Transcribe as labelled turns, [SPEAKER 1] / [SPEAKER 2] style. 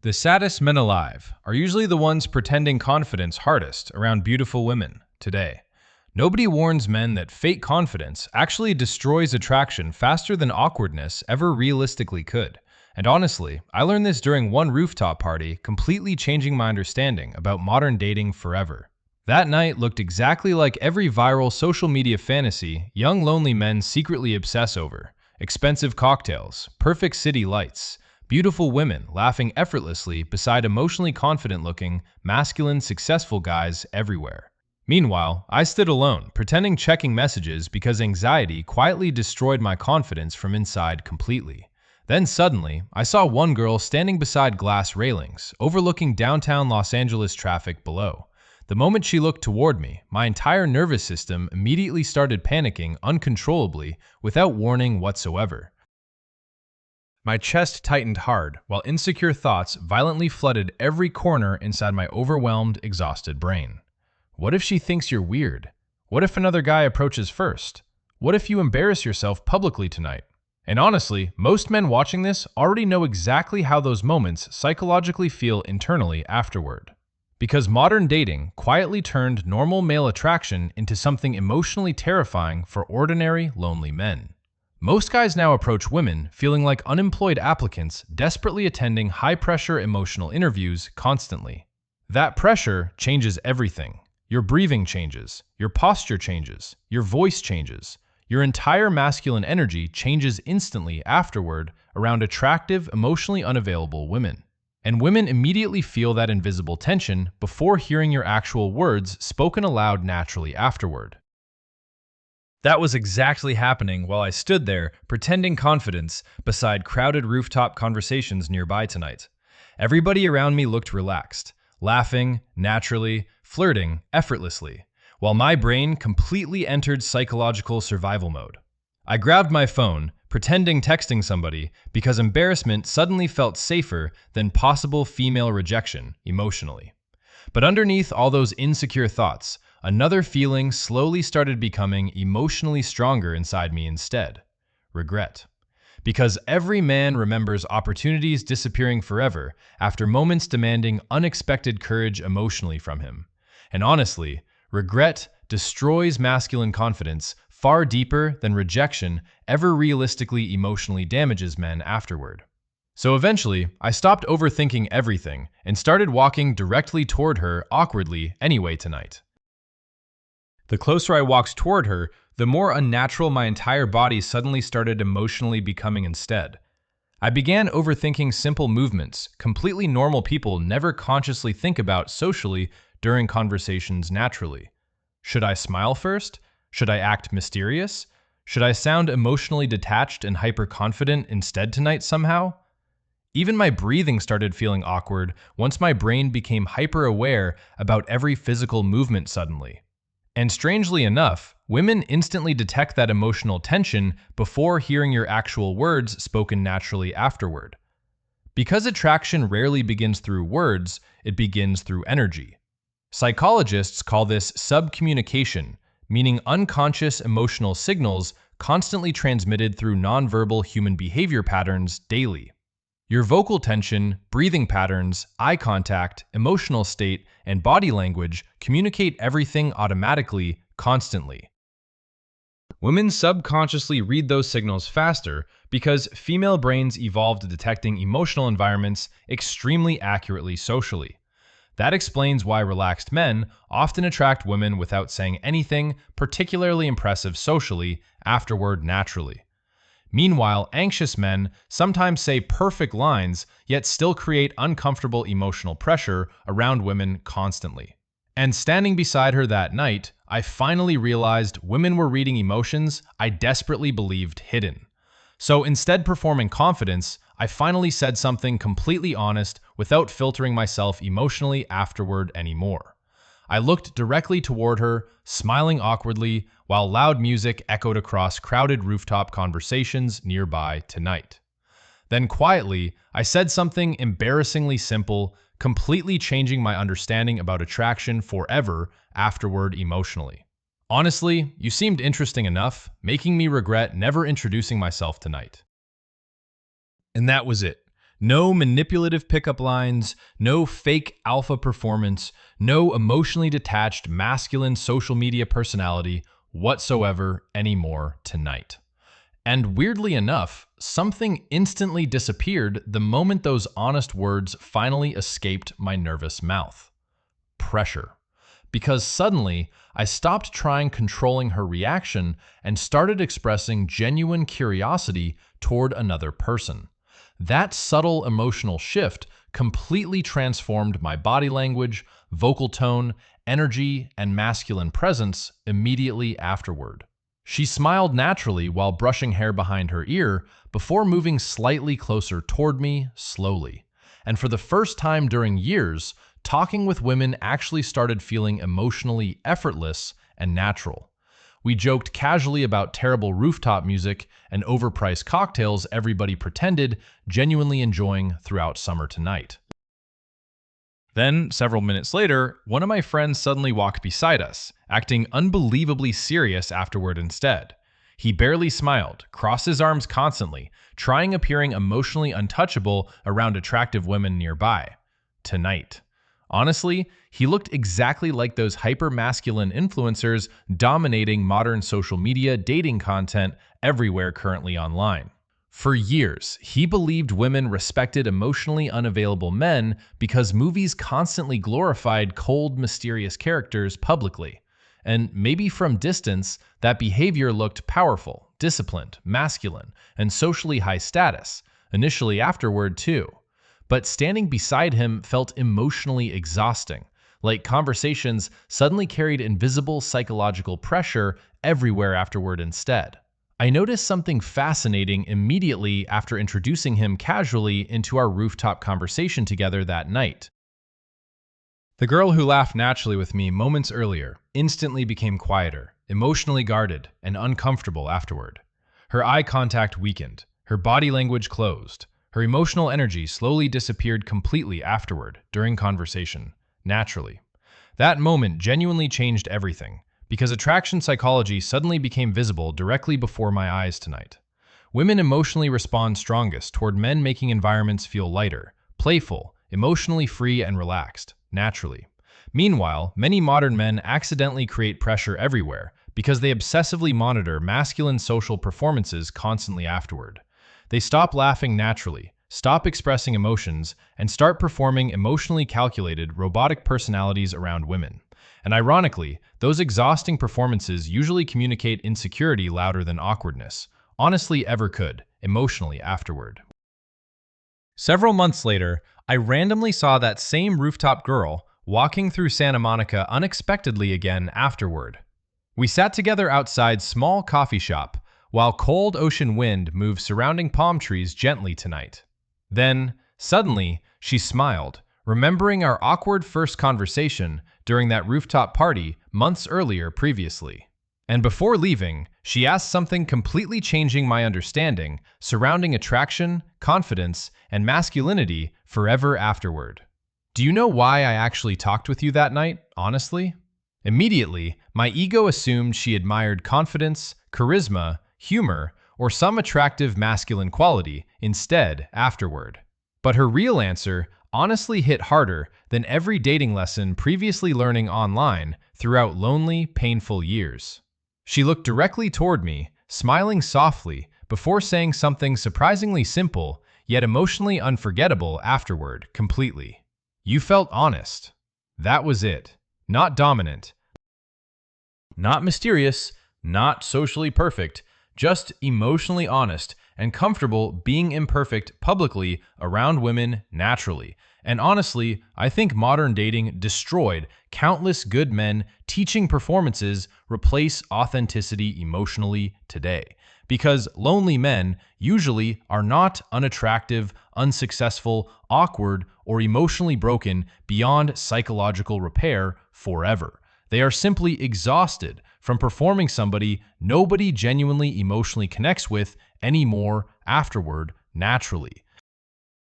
[SPEAKER 1] The saddest men alive are usually the ones pretending confidence hardest around beautiful women today. Nobody warns men that fake confidence actually destroys attraction faster than awkwardness ever realistically could. And honestly, I learned this during one rooftop party, completely changing my understanding about modern dating forever. That night looked exactly like every viral social media fantasy young lonely men secretly obsess over. Expensive cocktails, perfect city lights, beautiful women laughing effortlessly beside emotionally confident-looking, masculine, successful guys everywhere. Meanwhile, I stood alone, pretending checking messages because anxiety quietly destroyed my confidence from inside completely. Then suddenly, I saw one girl standing beside glass railings, overlooking downtown Los Angeles traffic below. The moment she looked toward me, my entire nervous system immediately started panicking uncontrollably without warning whatsoever. My chest tightened hard, while insecure thoughts violently flooded every corner inside my overwhelmed, exhausted brain. What if she thinks you're weird? What if another guy approaches first? What if you embarrass yourself publicly tonight? And honestly, most men watching this already know exactly how those moments psychologically feel internally afterward. Because modern dating quietly turned normal male attraction into something emotionally terrifying for ordinary, lonely men. Most guys now approach women feeling like unemployed applicants desperately attending high-pressure emotional interviews constantly. That pressure changes everything. Your breathing changes, your posture changes, your voice changes. Your entire masculine energy changes instantly afterward around attractive, emotionally unavailable women. And women immediately feel that invisible tension before hearing your actual words spoken aloud naturally afterward. That was exactly happening while I stood there, pretending confidence, beside crowded rooftop conversations nearby tonight. Everybody around me looked relaxed, laughing, naturally, flirting, effortlessly, while my brain completely entered psychological survival mode. I grabbed my phone, pretending texting somebody, because embarrassment suddenly felt safer than possible female rejection emotionally. But underneath all those insecure thoughts, another feeling slowly started becoming emotionally stronger inside me instead: regret. Because every man remembers opportunities disappearing forever after moments demanding unexpected courage emotionally from him. And honestly, regret destroys masculine confidence far deeper than rejection ever realistically emotionally damages men afterward. So eventually, I stopped overthinking everything and started walking directly toward her awkwardly anyway tonight. The closer I walked toward her, the more unnatural my entire body suddenly started emotionally becoming instead. I began overthinking simple movements completely normal people never consciously think about socially during conversations naturally. Should I smile first? Should I act mysterious? Should I sound emotionally detached and hyperconfident instead tonight somehow? Even my breathing started feeling awkward once my brain became hyper-aware about every physical movement suddenly. And strangely enough, women instantly detect that emotional tension before hearing your actual words spoken naturally afterward. Because attraction rarely begins through words, it begins through energy. Psychologists call this subcommunication, meaning unconscious emotional signals constantly transmitted through nonverbal human behavior patterns daily. Your vocal tension, breathing patterns, eye contact, emotional state, and body language communicate everything automatically, constantly. Women subconsciously read those signals faster because female brains evolved detecting emotional environments extremely accurately socially. That explains why relaxed men often attract women without saying anything particularly impressive socially afterward naturally. Meanwhile, anxious men sometimes say perfect lines, yet still create uncomfortable emotional pressure around women constantly. And standing beside her that night, I finally realized women were reading emotions I desperately believed hidden. So instead performing confidence, I finally said something completely honest without filtering myself emotionally afterward anymore. I looked directly toward her, smiling awkwardly, while loud music echoed across crowded rooftop conversations nearby tonight. Then quietly, I said something embarrassingly simple, completely changing my understanding about attraction forever afterward emotionally. Honestly, you seemed interesting enough, making me regret never introducing myself tonight. And that was it. No manipulative pickup lines, no fake alpha performance, no emotionally detached masculine social media personality whatsoever anymore tonight. And weirdly enough, something instantly disappeared the moment those honest words finally escaped my nervous mouth. Pressure. Because suddenly, I stopped trying controlling her reaction and started expressing genuine curiosity toward another person. That subtle emotional shift completely transformed my body language, vocal tone, energy, and masculine presence immediately afterward. She smiled naturally while brushing hair behind her ear before moving slightly closer toward me slowly. And for the first time during years, talking with women actually started feeling emotionally effortless and natural. We joked casually about terrible rooftop music and overpriced cocktails everybody pretended genuinely enjoying throughout summer tonight. Then, several minutes later, one of my friends suddenly walked beside us, acting unbelievably serious afterward instead. He barely smiled, crossed his arms constantly, appearing emotionally untouchable around attractive women nearby. Tonight. Honestly, he looked exactly like those hyper-masculine influencers dominating modern social media dating content everywhere currently online. For years, he believed women respected emotionally unavailable men because movies constantly glorified cold, mysterious characters publicly. And maybe from distance, that behavior looked powerful, disciplined, masculine, and socially high status, initially afterward too. But standing beside him felt emotionally exhausting, like conversations suddenly carried invisible psychological pressure everywhere afterward instead. I noticed something fascinating immediately after introducing him casually into our rooftop conversation together that night. The girl who laughed naturally with me moments earlier instantly became quieter, emotionally guarded, and uncomfortable afterward. Her eye contact weakened, her body language closed, her emotional energy slowly disappeared completely afterward during conversation, naturally. That moment genuinely changed everything, because attraction psychology suddenly became visible directly before my eyes tonight. Women emotionally respond strongest toward men making environments feel lighter, playful, emotionally free, and relaxed, naturally. Meanwhile, many modern men accidentally create pressure everywhere because they obsessively monitor masculine social performances constantly afterward. They stop laughing naturally, stop expressing emotions, and start performing emotionally calculated, robotic personalities around women. And ironically, those exhausting performances usually communicate insecurity louder than awkwardness, honestly ever could, emotionally afterward. Several months later, I randomly saw that same rooftop girl walking through Santa Monica unexpectedly again afterward. We sat together outside small coffee shop while cold ocean wind moved surrounding palm trees gently tonight. Then, suddenly, she smiled, remembering our awkward first conversation during that rooftop party months earlier previously. And before leaving, she asked something completely changing my understanding surrounding attraction, confidence, and masculinity forever afterward. Do you know why I actually talked with you that night, honestly? Immediately, my ego assumed she admired confidence, charisma, humor, or some attractive masculine quality instead afterward. But her real answer honestly hit harder than every dating lesson previously learning online throughout lonely, painful years. She looked directly toward me, smiling softly, before saying something surprisingly simple, yet emotionally unforgettable afterward, completely. You felt honest. That was it. Not dominant, not mysterious, not socially perfect, just emotionally honest and comfortable being imperfect publicly around women naturally. And honestly, I think modern dating destroyed countless good men teaching performances replace authenticity emotionally today. Because lonely men usually are not unattractive, unsuccessful, awkward, or emotionally broken beyond psychological repair forever. They are simply exhausted from performing somebody nobody genuinely emotionally connects with anymore afterward naturally.